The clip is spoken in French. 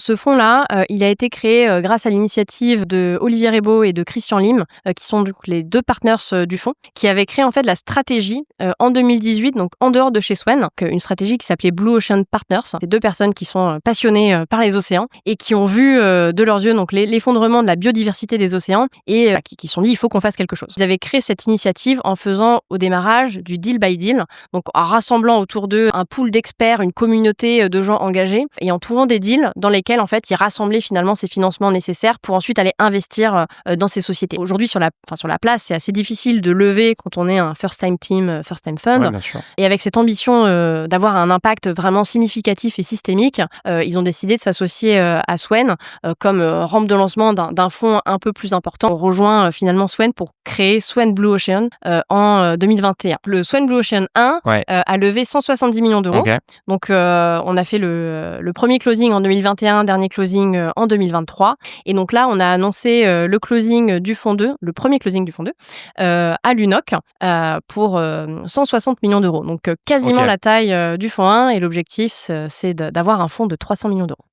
ce fonds-là, il a été créé grâce à l'initiative de Olivier Rebaud et de Christian Lim, qui sont donc les 2 partners du fonds, qui avaient créé en fait la stratégie en 2018, donc en dehors de chez Swen, une stratégie qui s'appelait Blue Ocean Partners. C'est 2 personnes qui sont passionnées par les océans et qui ont vu de leurs yeux donc l'effondrement de la biodiversité des océans et qui se sont dit il faut qu'on fasse quelque chose. Ils avaient créé cette initiative en faisant au démarrage du deal by deal, donc en rassemblant autour d'eux un pool d'experts, une communauté de gens engagés et en trouvant des deals dans lesquels en fait ils rassemblaient finalement ces financements nécessaires pour ensuite aller investir dans ces sociétés. Aujourd'hui sur la place, c'est assez difficile de lever quand on est un first time team, first time fund. Ouais, bien sûr. Et avec cette ambition d'avoir un impact vraiment significatif et systémique, ils ont décidé de s'associer à Swen comme rampe de lancement d'un fonds un peu plus important. On rejoint finalement Swen pour créer Swen Blue Ocean en 2021. Le Swen Blue Ocean 1 a levé 170 millions d'euros. Okay. Donc, on a fait le premier closing en 2021, dernier closing en 2023. Et donc là, on a annoncé le closing du fonds 2, le premier closing du fonds 2, à l'UNOC pour 160 millions d'euros. Donc, quasiment la taille du fonds 1. Et l'objectif, c'est d'avoir un fonds de 300 millions d'euros.